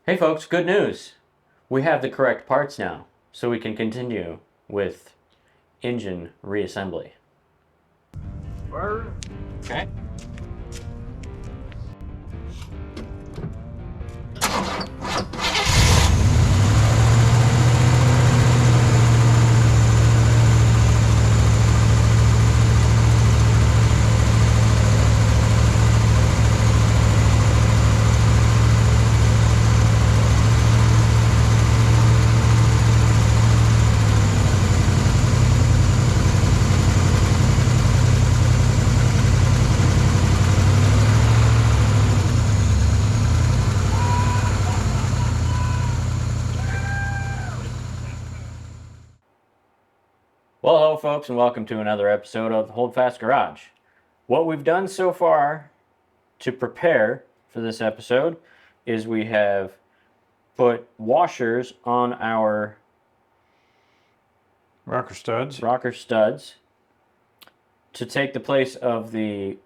Hey folks, good news! We have the correct parts now, so we can continue with engine reassembly. Word. Okay. Well, hello folks, and welcome to another episode of Hold Fast Garage. What we've done so far to prepare for this episode is we have put washers on our Rocker studs. rocker studs to take the place of the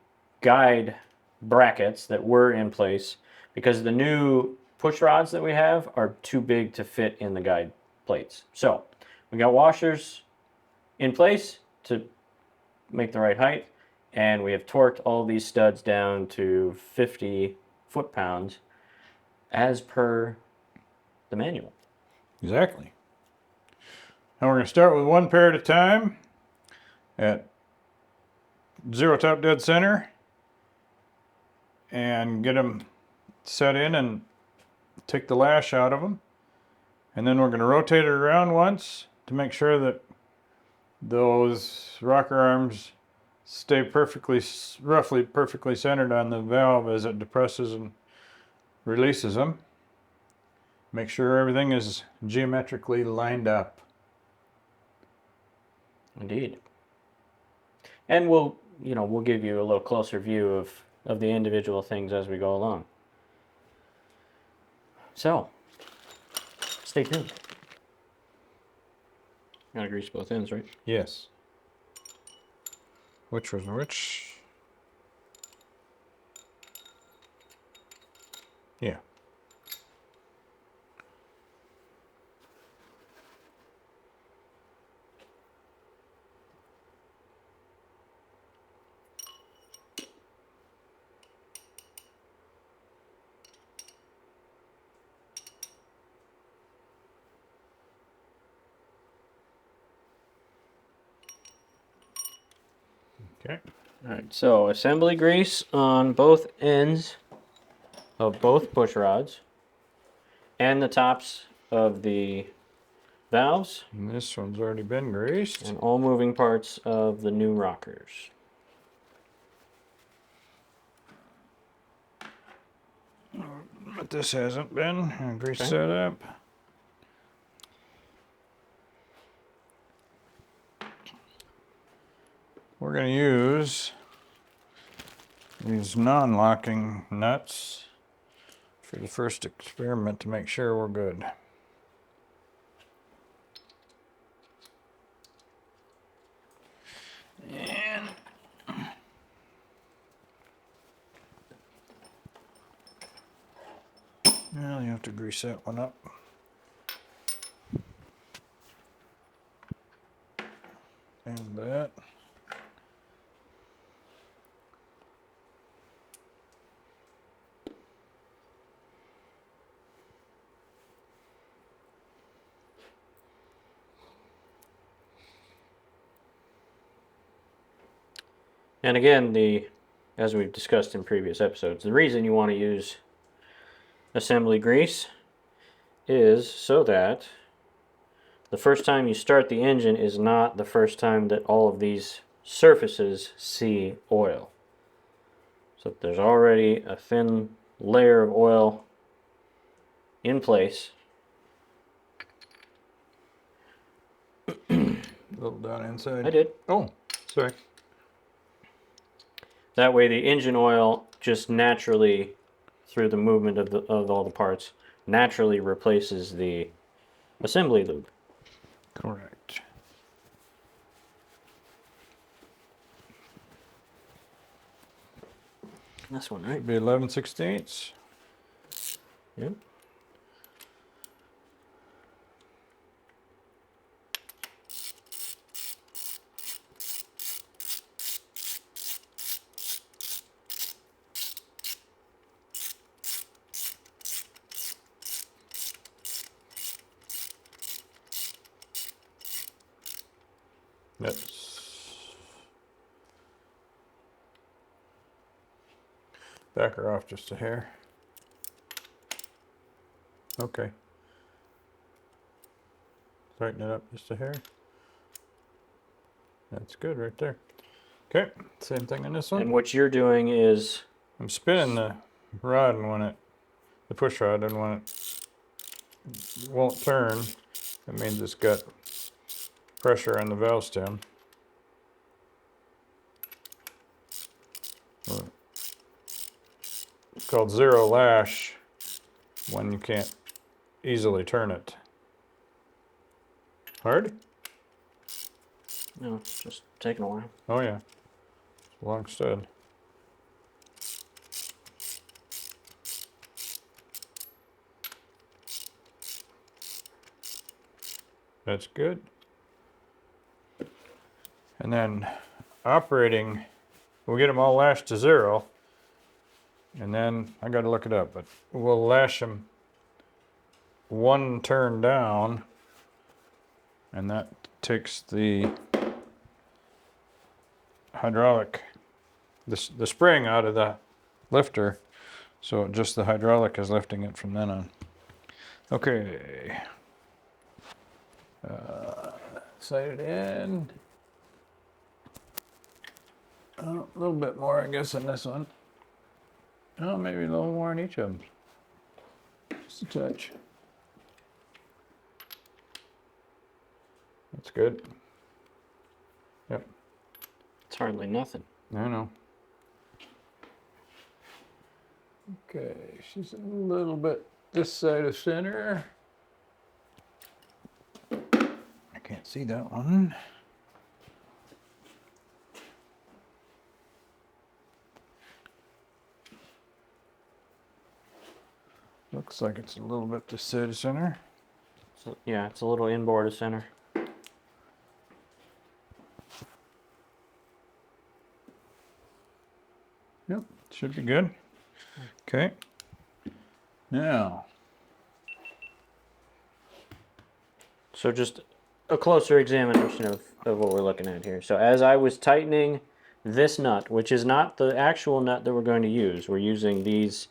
guide brackets that were in place because the new push rods that we have are too big to fit in the guide plates. So we got washers in place to make the right height, and we have torqued all these studs down to 50 foot-pounds as per the manual. Exactly. Now we're going to start with one pair at a time at zero top dead center and get them set in and take the lash out of them. And then we're going to rotate it around once to make sure that those rocker arms stay roughly perfectly centered on the valve as it depresses and releases them. Make sure everything is geometrically lined up. Indeed. And we'll give you a little closer view of the individual things as we go along. So, stay tuned. Gotta grease both ends, right? Yes. Which was which? Yeah. Okay. Alright, so assembly grease on both ends of both push rods and the tops of the valves And this one's already been greased. and all moving parts of the new rockers. But this hasn't been. I'll grease Okay. that up. We're going to use these non-locking nuts for the first experiment to make sure we're good. And now you have to grease that one up. And that. And again, as we've discussed in previous episodes, the reason you want to use assembly grease is so that the first time you start the engine is not the first time that all of these surfaces see oil. So if there's already a thin layer of oil in place. A little down inside. I did. Oh, sorry. That way the engine oil just naturally, through the movement of all the parts, naturally replaces the assembly lube. Correct. This one, right? Should be 11/16. Yep. Back her off just a hair. Okay. Tighten it up just a hair. That's good right there. Okay, same thing on this one. And what you're doing is I'm spinning the rod, and when the push rod, and when it won't turn, it means it's got pressure on the valve stem. It's called zero lash when you can't easily turn it. Hard? no, it's just taking a while. Oh yeah, it's a long stud. That's good. And then operating, we'll get them all lashed to zero. And then I got to look it up, but we'll lash them one turn down, and that takes the hydraulic, the spring out of the lifter, so just the hydraulic is lifting it from then on. Okay. Sight it in. A little bit more, I guess, on this one. Oh, maybe a little more on each of them. Just a touch. That's good. Yep. It's hardly nothing. I know. Okay, she's a little bit this side of center. I can't see that one. Looks like it's a little bit this side of center. So, yeah, it's a little inboard of center. Yep, should be good. Okay. Now. So just a closer examination of what we're looking at here. So as I was tightening this nut, which is not the actual nut that we're going to use, we're using these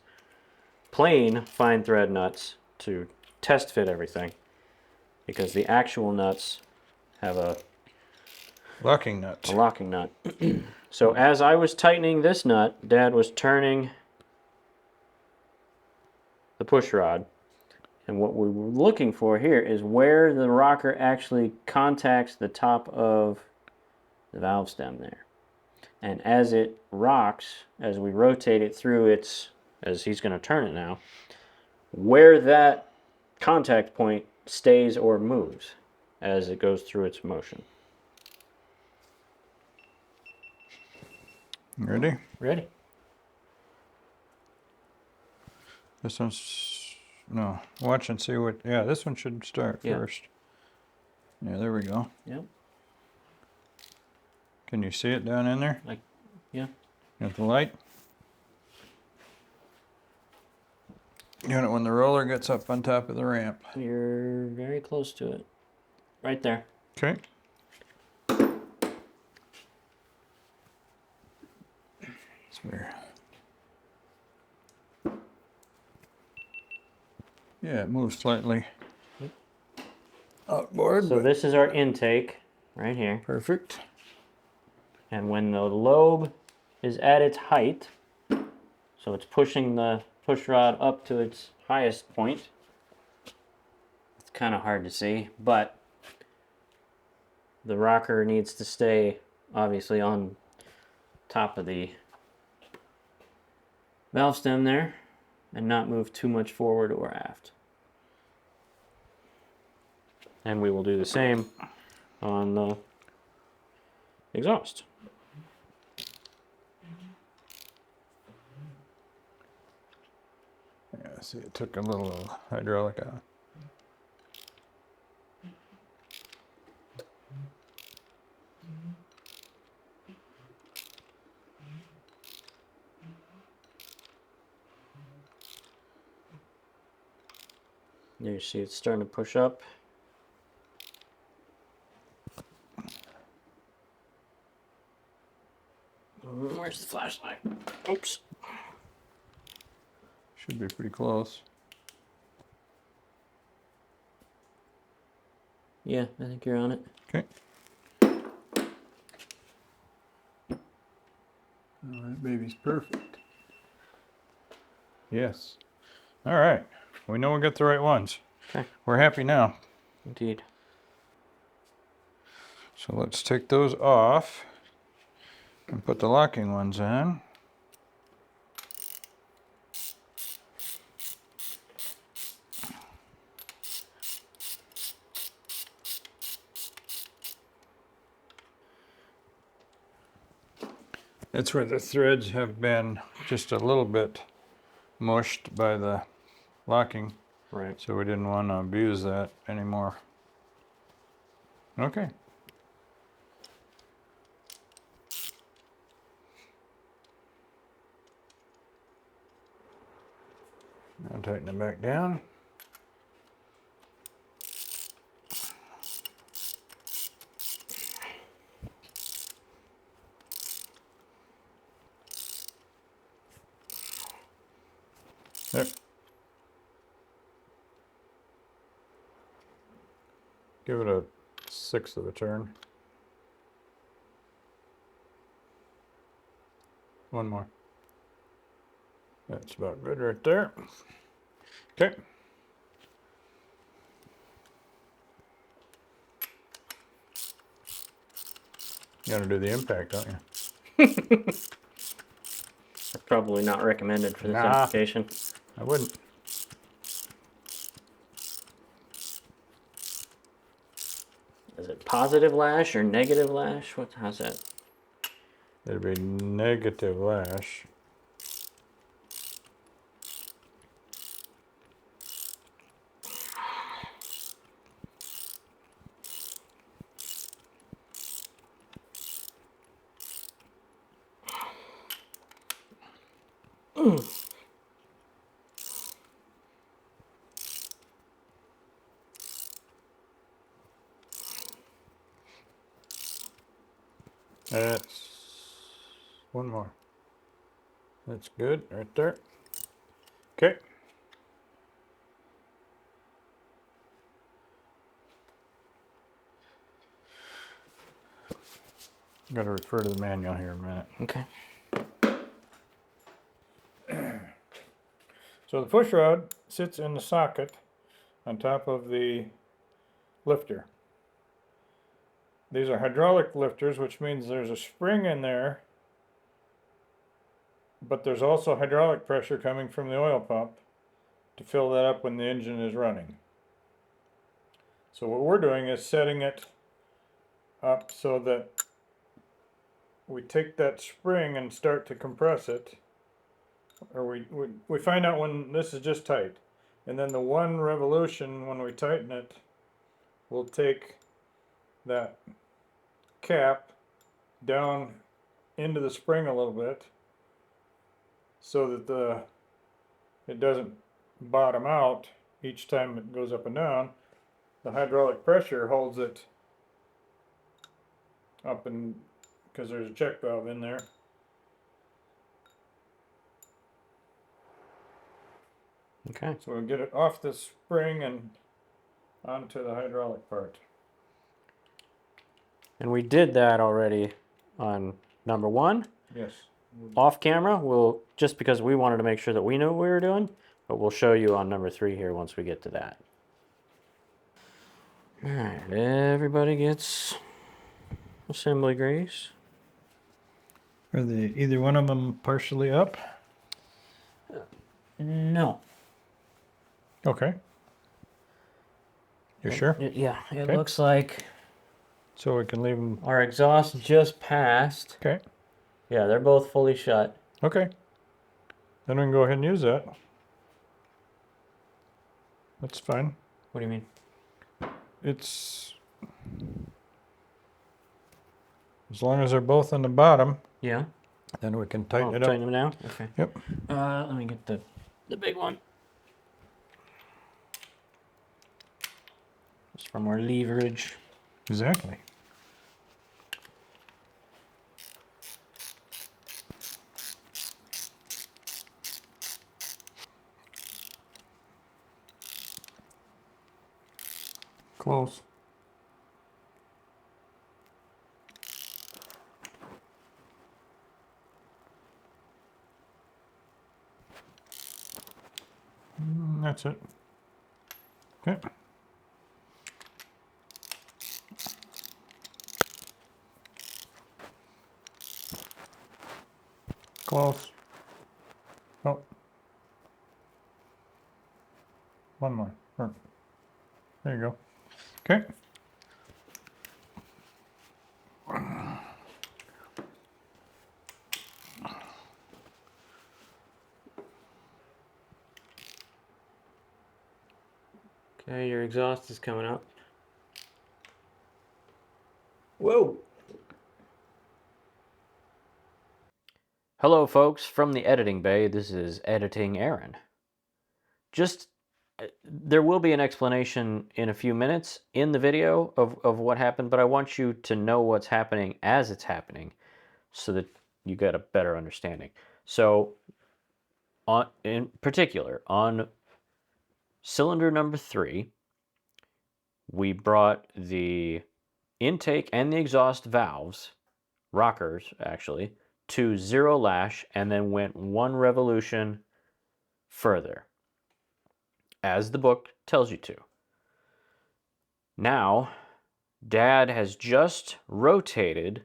plain fine thread nuts to test fit everything, because the actual nuts have a Locking nut. locking nut. So as I was tightening this nut, Dad was turning the push rod. And what we were looking for here is where the rocker actually contacts the top of the valve stem there. And as it rocks, as we rotate it through its, as he's going to turn it now, where that contact point stays or moves as it goes through its motion. Ready? Ready? This one's, no, watch and see what, yeah, this one should start first. Yeah, there we go. Yep. Can you see it down in there? Like, yeah. Got the light? Got it when the roller gets up on top of the ramp. You're very close to it. Right there. Okay. It's weird. Yeah, it moves slightly outboard. So this is our intake right here. Perfect. And when the lobe is at its height, so it's pushing the push rod up to its highest point. It's kind of hard to see, but the rocker needs to stay obviously on top of the valve stem there and not move too much forward or aft. And we will do the same on the exhaust. Yeah, see, it took a little hydraulic out. There you see it's starting to push up. Where's the flashlight? Oops. Should be pretty close. Yeah, I think you're on it. Okay. Oh, that baby's perfect. Yes. All right. We know we got the right ones. Okay. We're happy now. Indeed. So let's take those off and put the locking ones on. That's where the threads have been just a little bit mushed by the locking. Right. So we didn't want to abuse that anymore. Okay. Now tighten it back down. There. Give it a 1/6 of a turn. One more. That's about good right there. Okay. You gotta do the impact, don't you? That's probably not recommended for this Nah. application. I wouldn't. Is it positive lash or negative lash? How's that? It'd be negative lash. That's one more. That's good right there. Okay. Got to refer to the manual here a minute. Okay. So the push rod sits in the socket on top of the lifter. These are hydraulic lifters, which means there's a spring in there, but there's also hydraulic pressure coming from the oil pump to fill that up when the engine is running. So what we're doing is setting it up so that we take that spring and start to compress it, or we find out when this is just tight, and then the one revolution when we tighten it will take that cap down into the spring a little bit so that it doesn't bottom out each time it goes up and down. The hydraulic pressure holds it up, and because there's a check valve in there. Okay. So we'll get it off the spring and onto the hydraulic part. And we did that already on number 1. Yes. Off camera, we'll, just because we wanted to make sure that we knew what we were doing, but we'll show you on number 3 here once we get to that. All right, everybody gets assembly grease. Are they either one of them partially up? No. Okay. You're sure? Yeah, it Okay. looks like So we can leave them. our exhaust just passed. Okay. Yeah, they're both fully shut. Okay. Then we can go ahead and use that. That's fine. What do you mean? It's as long as they're both on the bottom, Yeah. then we can tighten it up. Tighten them down? Okay. Yep. Let me get the big one. Just for more leverage. Exactly. Close. That's it. Okay. Close. Oh. One more. There you go. Okay. Okay, your exhaust is coming up. Whoa! Hello, folks, from the editing bay. This is Editing Aaron. There will be an explanation in a few minutes in the video of what happened, but I want you to know what's happening as it's happening so that you get a better understanding. So, in particular, on cylinder number 3, we brought the intake and the exhaust valves, rockers actually, to 0 lash and then went 1 revolution further, as the book tells you to. Now, Dad has just rotated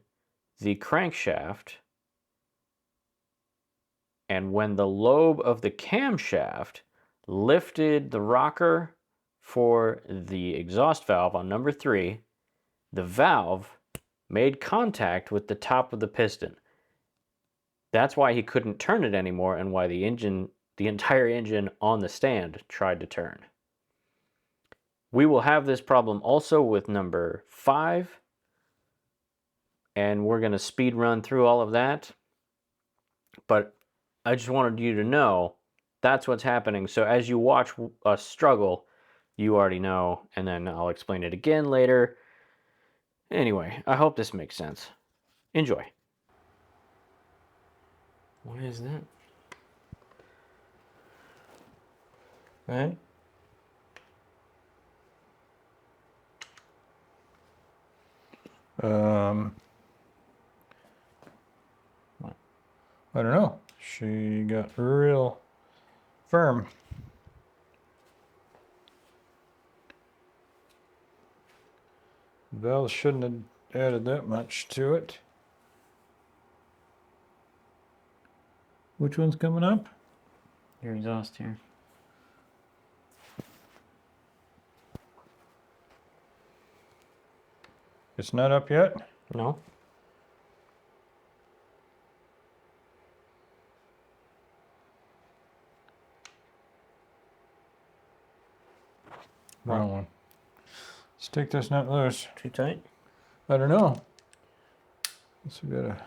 the crankshaft, and when the lobe of the camshaft lifted the rocker for the exhaust valve on number 3, the valve made contact with the top of the piston. That's why he couldn't turn it anymore and why the entire engine on the stand tried to turn. We will have this problem also with number 5, and we're going to speed run through all of that. But I just wanted you to know that's what's happening. So as you watch us struggle, you already know, and then I'll explain it again later. Anyway, I hope this makes sense. Enjoy. What is that? Right? What? I don't know. She got real firm. Valve shouldn't have added that much to it. Which one's coming up? Your exhaust here. It's not up yet? No? Wrong one. Let's take this nut loose. Too tight? I don't know. Let's get a...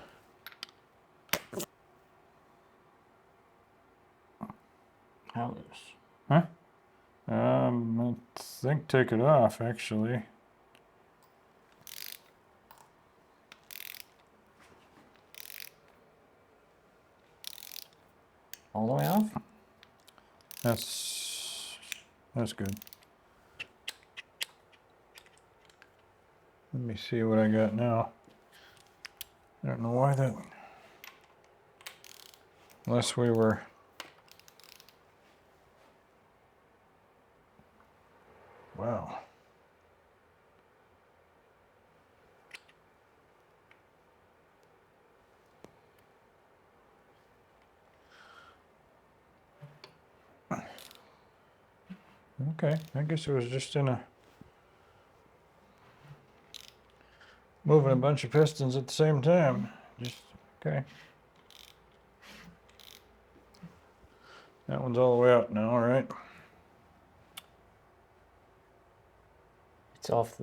How loose? Huh? I think take it off, actually. All the way off? That's good. Let me see what I got now. I don't know why that... Unless we were... Wow. Okay, I guess it was just in a... Moving a bunch of pistons at the same time. Just, okay. That one's all the way up now, all right? It's off.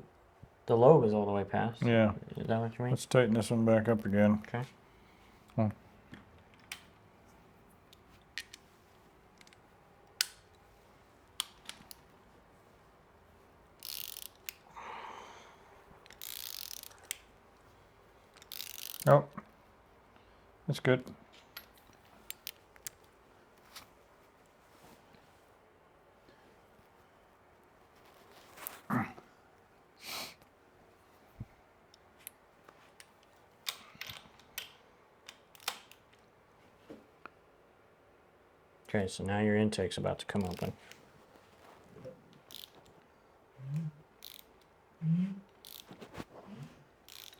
The lobe is all the way past. Yeah. Is that what you mean? Let's tighten this one back up again. Okay. Oh. Oh, that's good. Okay, so now your intake's about to come open.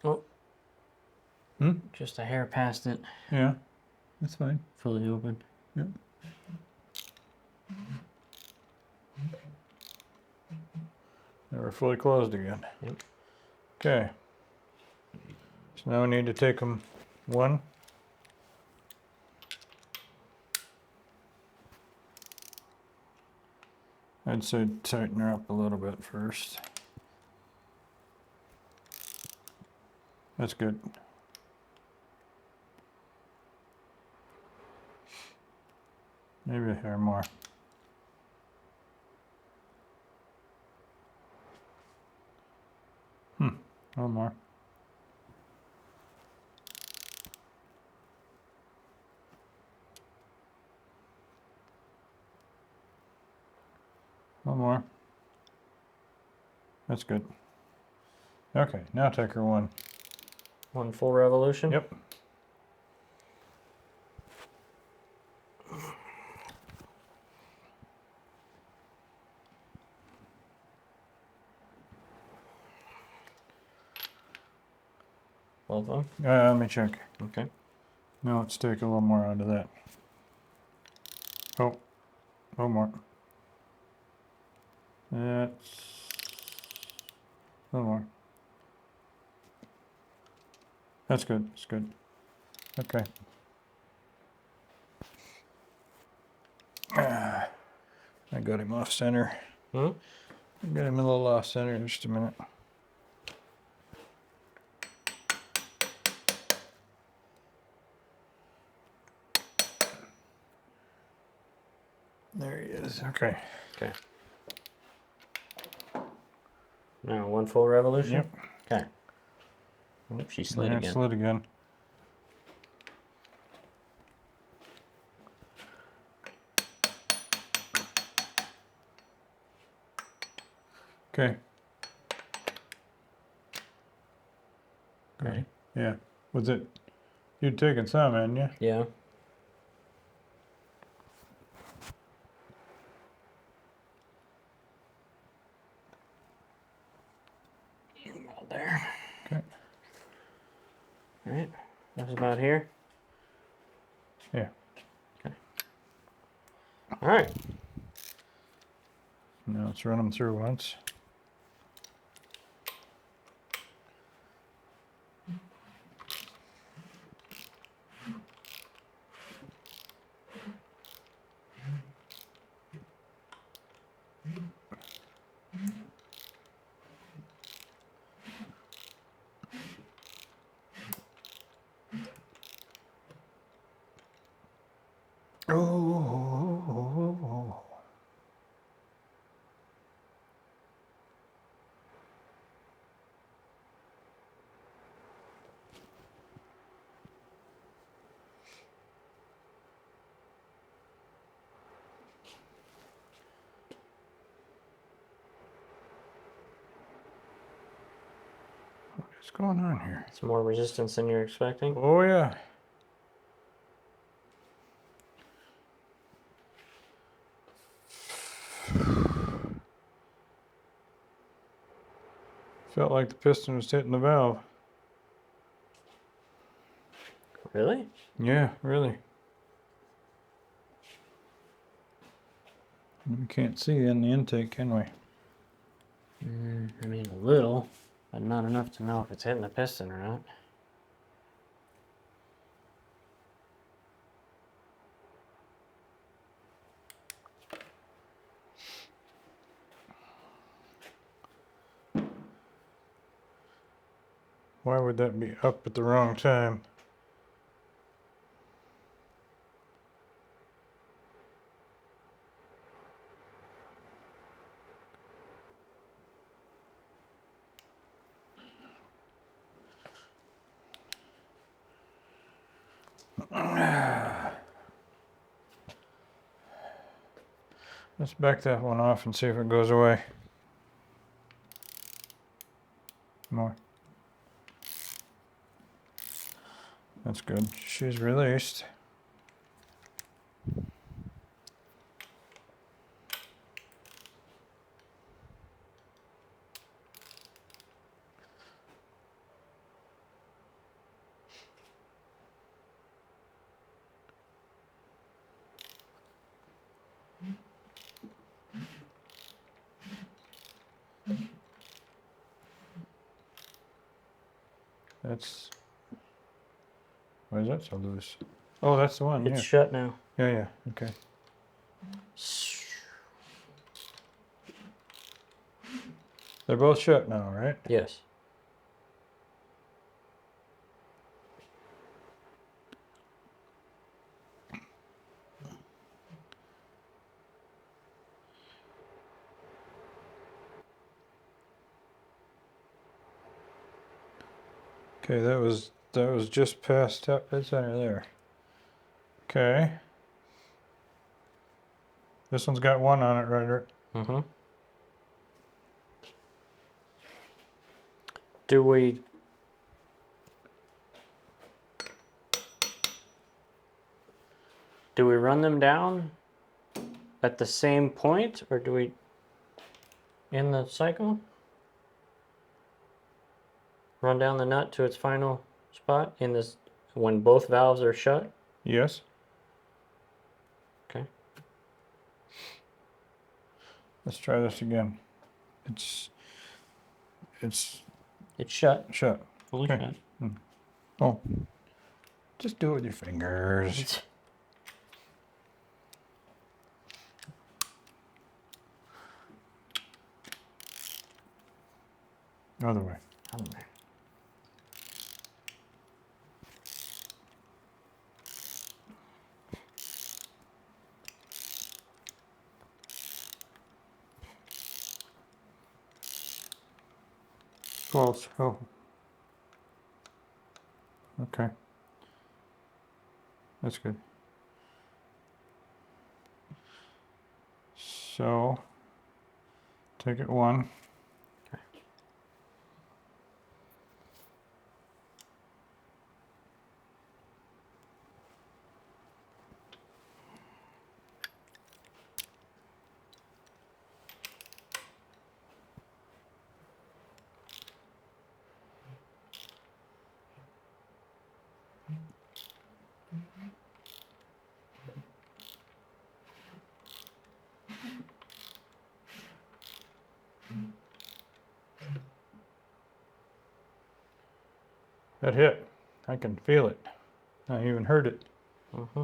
Oh. Just a hair past it. Yeah, that's fine. Fully open. Yep. Now we're fully closed again. Yep. Okay. So now we need to take them one. I'd say tighten her up a little bit first. That's good. Maybe a hair more. A little more. A little more. That's good. Okay, now take her one. One full revolution? Yep. Both of them? Let me check. Okay. Now let's take a little more out of that. Oh, a little more. That's a little more. That's good. That's good. Okay. I got him off center. Hmm? I got him a little off center. Just a minute. There he is. Okay. Okay. Now one full revolution? Yep. Okay. Oop, she slid Yeah, it again. slid again. Okay. Okay. Yeah. Was it? You'd taken some, hadn't you? Yeah. About there. Okay. All right. That's about here. Yeah. Okay. All right. Now let's run them through once. Oh. What's going on here? Some more resistance than you're expecting. Oh yeah. Felt like the piston was hitting the valve. Really? Yeah, really. We can't see in the intake, can we? I mean, a little, but not enough to know if it's hitting the piston or not. Why would that be up at the wrong time? Let's back that one off and see if it goes away. More. That's good. She's released. That's. Why is that so loose? Oh, that's the one. It's Yeah. shut now. Yeah. Okay. They're both shut now, right? Yes. Okay, that was just past top dead center there. Okay. This one's got one on it, right? Mm-hmm. Do we run them down at the same point, or do we in the cycle run down the nut to its final spot in this when both valves are shut? Yes. Okay. Let's try this again. It's shut. shut. Fully Okay. shut. Oh. Just do it with your fingers. Other way. Close. Oh. Okay. That's good. So, take it one. That hit. I can feel it. I even heard it. Mm-hmm.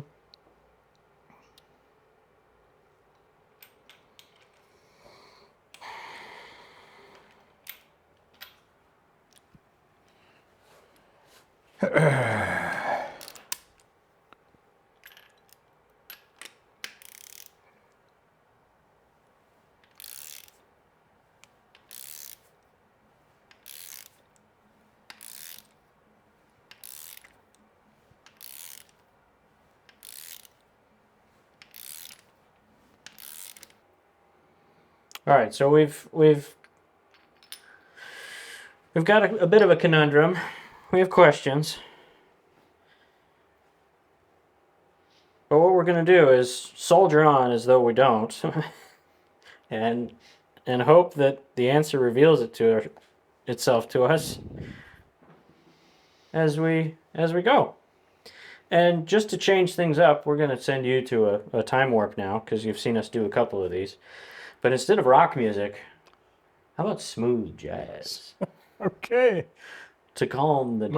All right, so we've got a bit of a conundrum. We have questions. But what we're going to do is soldier on as though we don't, and hope that the answer reveals itself to us as we go. And just to change things up, we're going to send you to a time warp now, because you've seen us do a couple of these. But instead of rock music, how about smooth jazz? Okay. To calm the...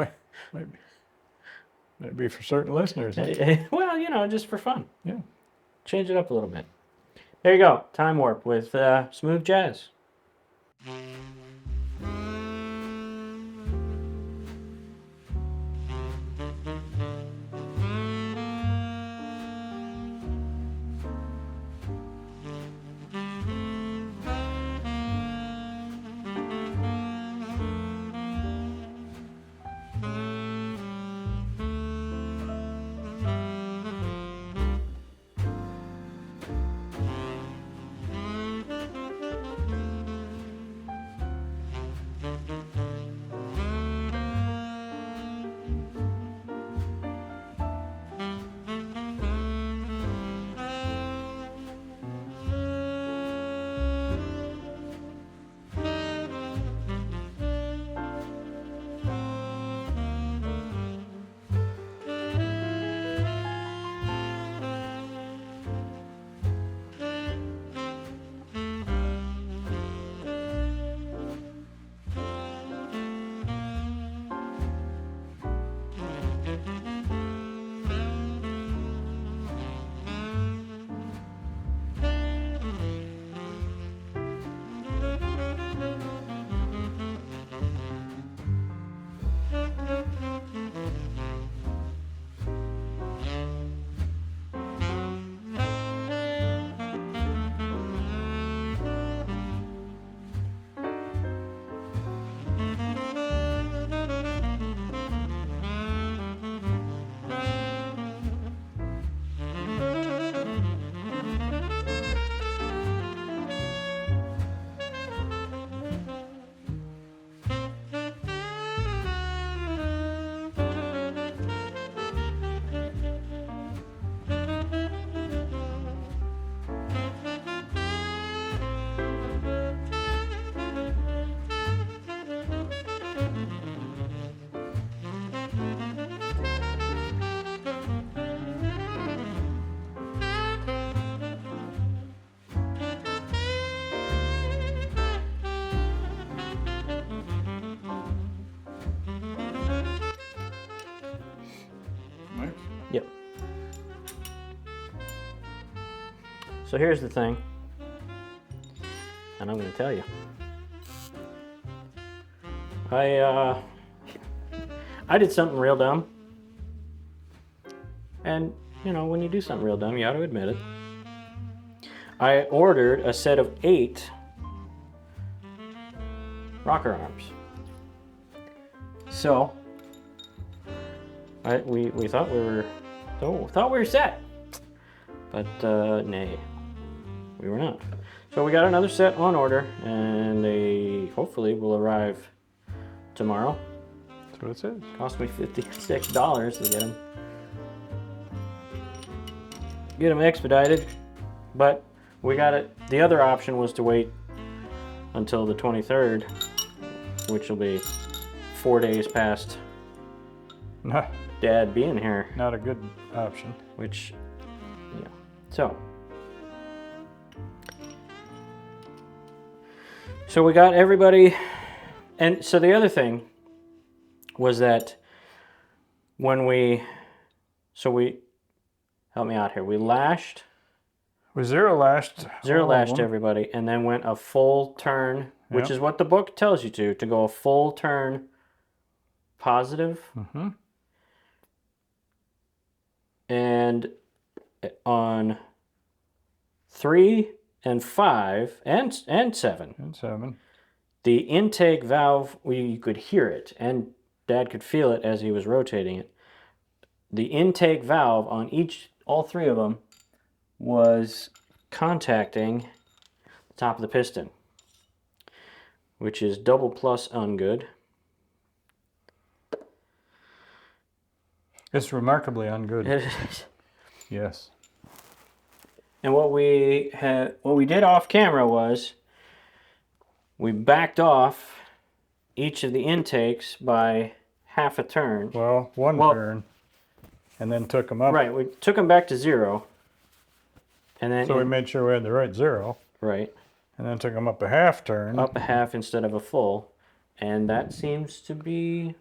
Might be for certain listeners. Well, you know, just for fun. Yeah. Change it up a little bit. There you go. Time warp with smooth jazz. So here's the thing, and I'm going to tell you. I did something real dumb, and you know, when you do something real dumb, you ought to admit it. I ordered a set of 8 rocker arms. So we thought we were set, but nay, we were not. So we got another set on order, and they hopefully will arrive tomorrow. That's what it says. Cost me $56 to get them expedited, but we got it. The other option was to wait until the 23rd, which will be 4 days past Dad being here. Not a good option. Which, yeah. So we got everybody, and so the other thing was that when help me out here. We lashed. We zero lashed Everybody, and then went a full turn, which is what the book tells you to go a full turn positive. Mm-hmm. And on 3 and 5 and 7. The intake valve, you could hear it, and Dad could feel it as he was rotating it. The intake valve on all 3 of them was contacting the top of the piston, which is double plus ungood. It's remarkably ungood. It is. Yes. And what we did off camera was we backed off each of the intakes by half a turn. Well, one turn, and then took them up. Right, we took them back to 0. And then so we made sure we had the right 0. Right. And then took them up a half turn. Up a half instead of a full. And that seems to be...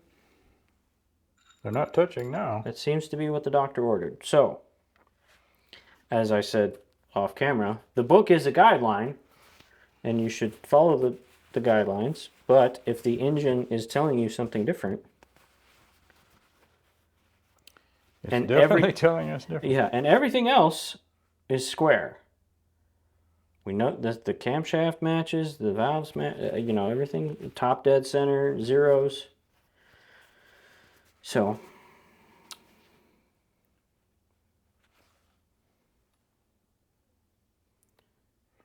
They're not touching now. That seems to be what the doctor ordered. So, as I said off camera, the book is a guideline, and you should follow the guidelines. But if the engine is telling you something different... It's definitely telling us different. Yeah, and everything else is square. We know that the camshaft matches, the valves match, everything, top dead center, zeros. So,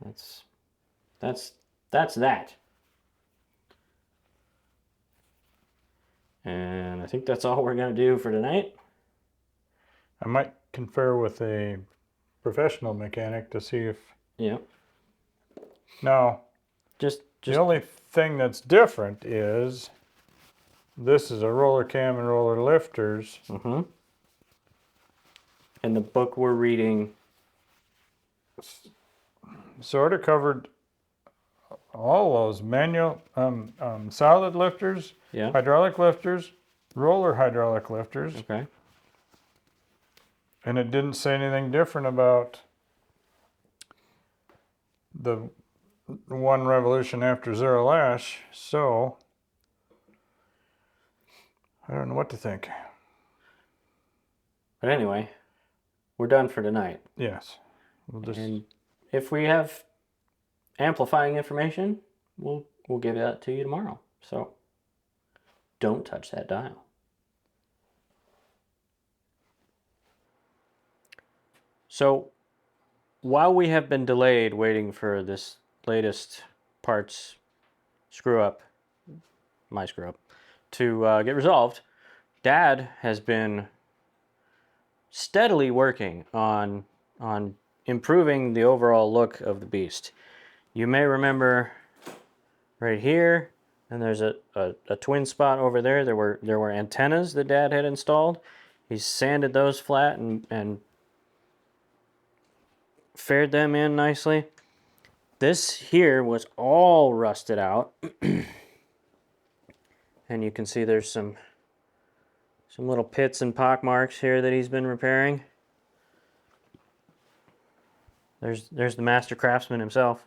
that's that. And I think that's all we're going to do for tonight. I might confer with a professional mechanic to see if... Yeah. Now, just the only thing that's different is this is a roller cam and roller lifters. Mm-hmm. And the book we're reading sort of covered all those manual, solid lifters, hydraulic lifters, roller hydraulic lifters. Okay. And it didn't say anything different about the 1 revolution after 0 lash, so I don't know what to think. But anyway, we're done for tonight. Yes. And if we have amplifying information, we'll give that to you tomorrow. So don't touch that dial. So while we have been delayed waiting for this latest parts my screw up, to get resolved, Dad has been steadily working on improving the overall look of the beast. You may remember right here, and there's a twin spot over there. There were antennas that Dad had installed. He's sanded those flat and fared them in nicely. This here was all rusted out. And you can see there's some little pits and pock marks here that he's been repairing. There's the master craftsman himself.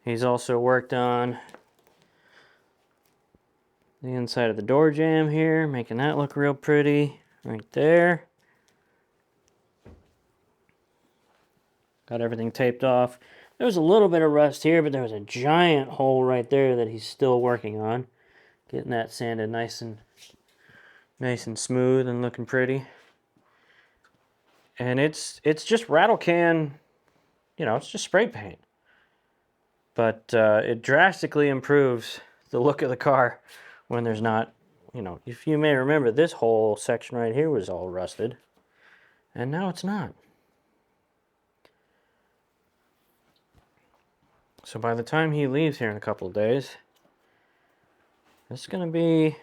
He's also worked on the inside of the door jamb here, making that look real pretty right there. Got everything taped off. There was a little bit of rust here, but there was a giant hole right there that he's still working on. Getting that sanded nice and smooth and looking pretty. And it's just rattle can, you know, it's just spray paint. But it drastically improves the look of the car when there's not, you know, if you may remember, this whole section right here was all rusted. And now it's not. So by the time he leaves here in a couple of days, it's going to be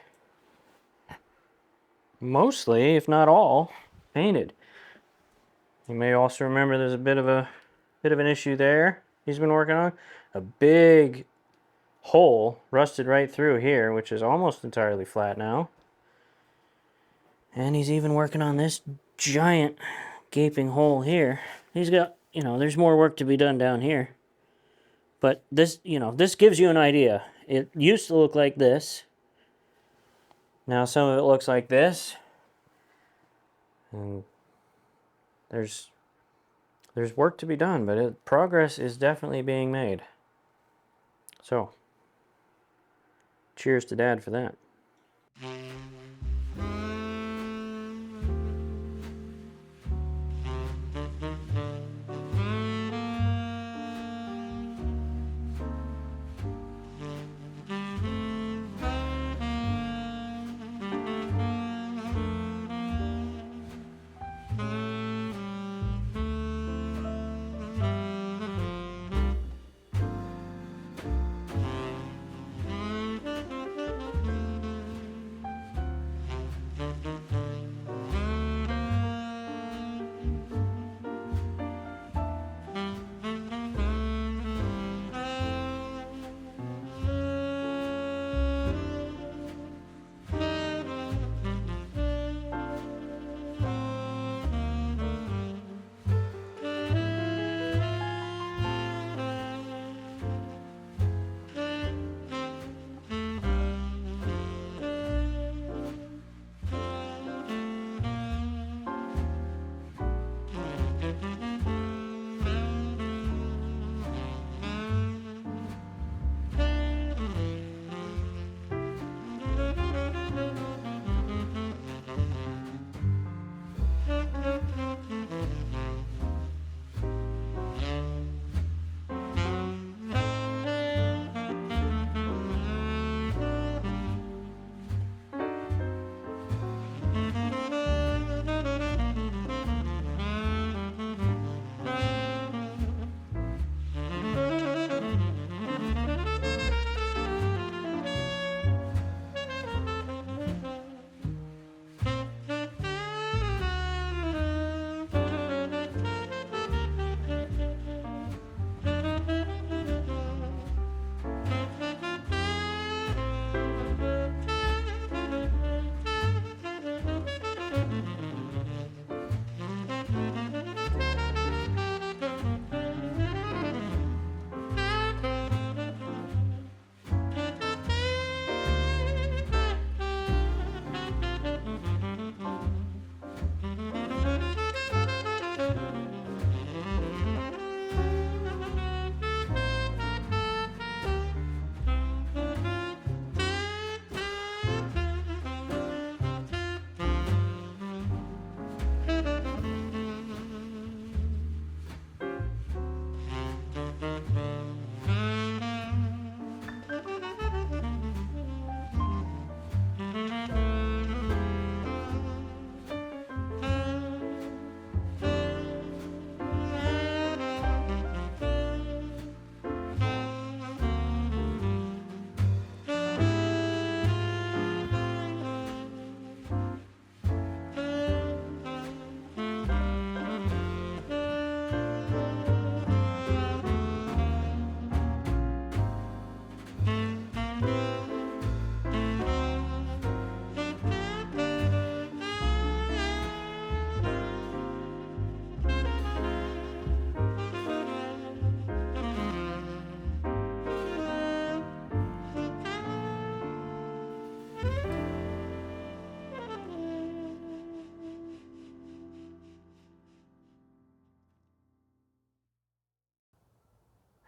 mostly, if not all, painted. You may also remember there's a bit of an issue there he's been working on. A big hole rusted right through here, which is almost entirely flat now. And he's even working on this giant gaping hole here. He's got, you know, there's more work to be done down here. But this, you know, this gives you an idea. It used to look like this. Now some of it looks like this. And there's work to be done, but progress is definitely being made. So, cheers to Dad for that.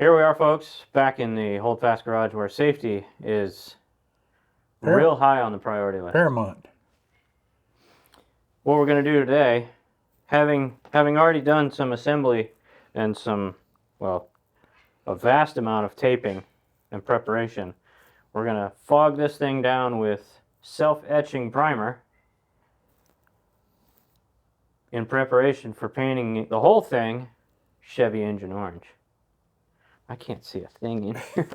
Here we are, folks, back in the Hold Fast garage where safety is real high on the priority list. Paramount. What we're going to do today, having already done some assembly and some, well, a vast amount of taping and preparation, we're going to fog this thing down with self-etching primer in preparation for painting the whole thing Chevy engine orange. I can't see a thing in here.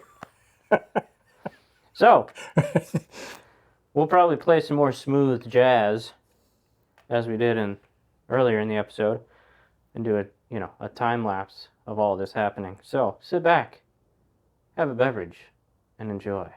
So, we'll probably play some more smooth jazz as we did earlier in the episode and do a time lapse of all this happening. So, sit back, have a beverage, and enjoy.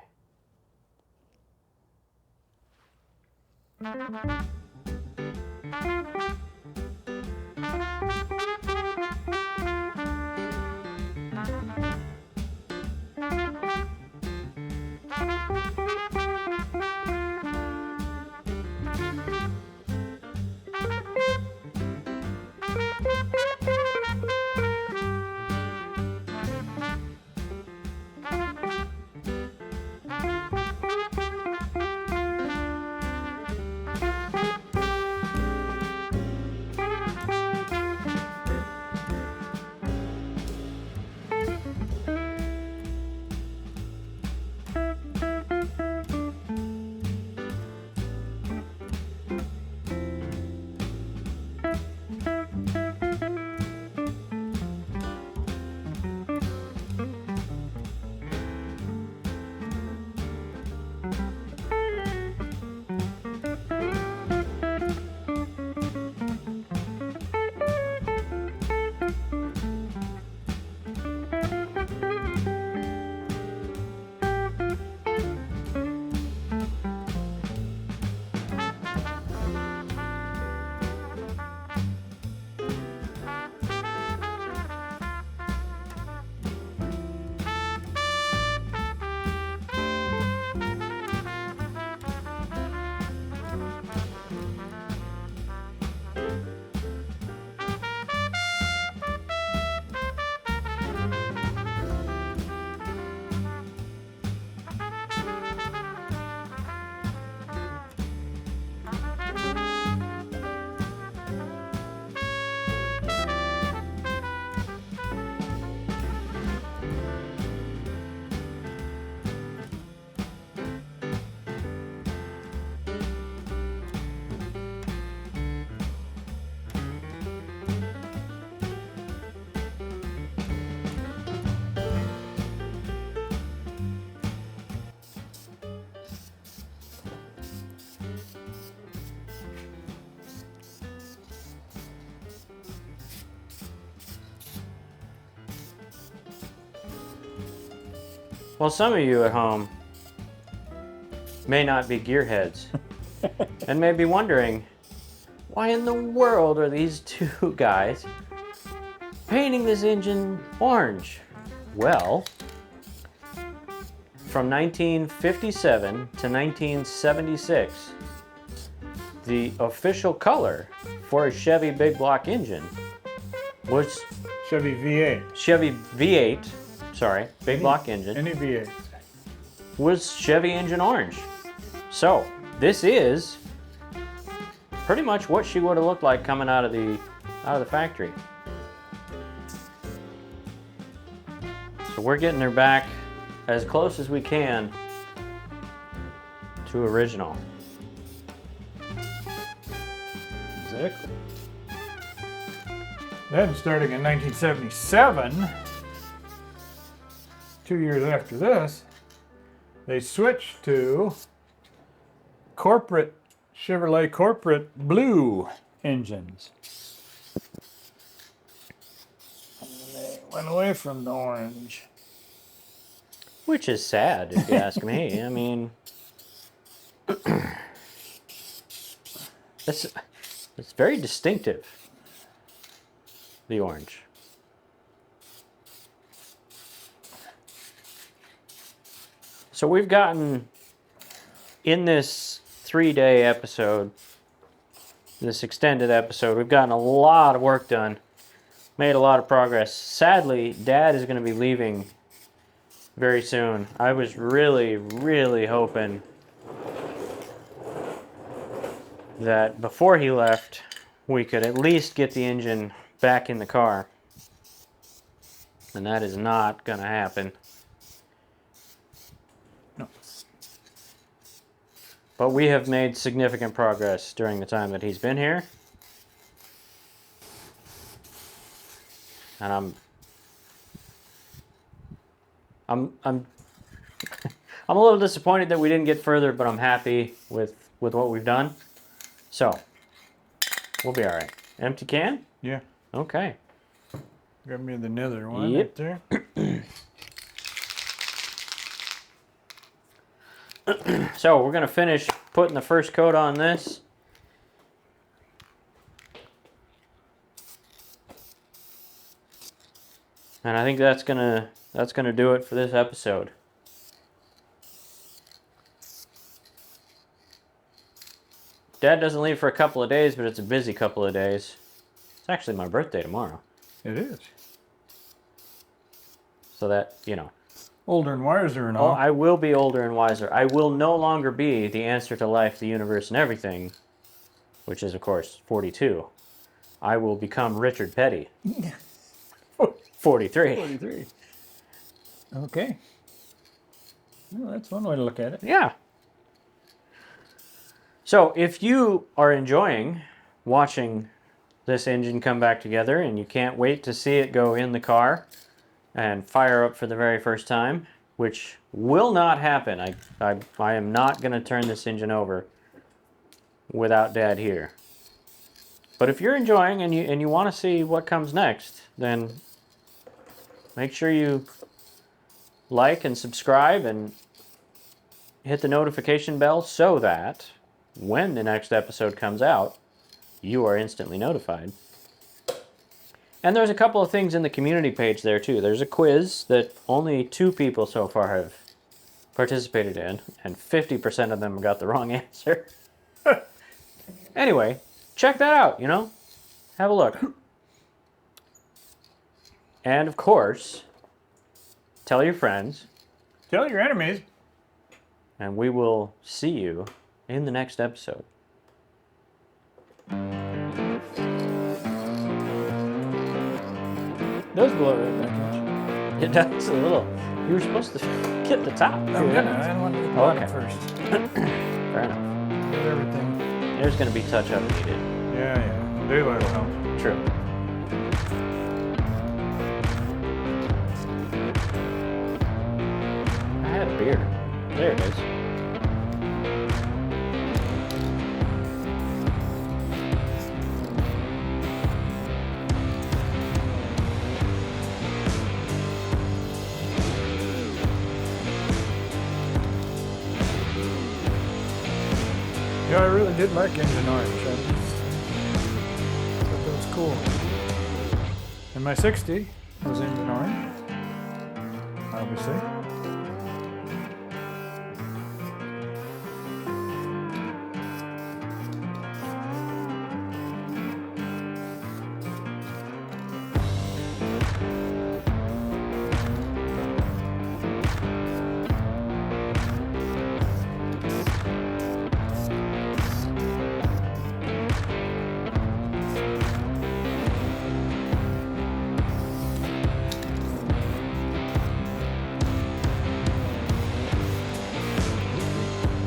Well, some of you at home may not be gearheads and may be wondering, why in the world are these two guys painting this engine orange? Well, from 1957 to 1976, the official color for a Chevy Big Block engine was Chevy V8. Chevy V8, sorry, Big Block engine, Any V8. was Chevy engine orange. So this is pretty much what she would have looked like coming out of the factory. So we're getting her back as close as we can to original. Exactly. Then starting in 1977, 2 years after this, they switched to Chevrolet corporate blue engines. And they went away from the orange. Which is sad, if you ask me. I mean, it's very distinctive, the orange. So we've gotten, in this 3-day episode, this extended episode, we've gotten a lot of work done made a lot of progress. Sadly, Dad is going to be leaving very soon. I was really, really hoping that before he left, we could at least get the engine back in the car. And that is not going to happen. No. But we have made significant progress during the time that he's been here. And I'm I'm a little disappointed that we didn't get further, but I'm happy with what we've done. So, we'll be all right. Empty can? Yeah. Okay. Got me the nether one Yep. right there. So, we're going to finish putting the first coat on this. And I think that's going to do it for this episode. Dad doesn't leave for a couple of days, but it's a busy couple of days. It's actually my birthday tomorrow. It is. So that, you know. Older and wiser and Oh, all. I will be older and wiser. I will no longer be the answer to life, the universe, and everything, which is, of course, 42. I will become Richard Petty. 43. 43. Okay. Well, that's one way to look at it. Yeah. So if you are enjoying watching this engine come back together and you can't wait to see it go in the car and fire up for the very first time, which will not happen. I am not going to turn this engine over without Dad here. But if you're enjoying and you want to see what comes next, then make sure you like and subscribe and hit the notification bell so that when the next episode comes out, you are instantly notified. And there's a couple of things in the community page there too. There's a quiz that only 2 people so far have participated in, and 50% of them got the wrong answer. Anyway, check that out, you know? Have a look. And of course, tell your friends, Tell your enemies. and we will see you in the next episode. It does blow right back. It does a little. You were supposed to get the top. I'm gonna. I don't want to get the bottom Okay. first. Fair enough. Get everything. There's going to be touch-up needed. Yeah. Daylight will help. True. I had a beer. There it is. Yeah, I really did like engine orange. I thought that was cool. And my 60 was engine orange, obviously.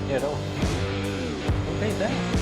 Yeah, don't pay that.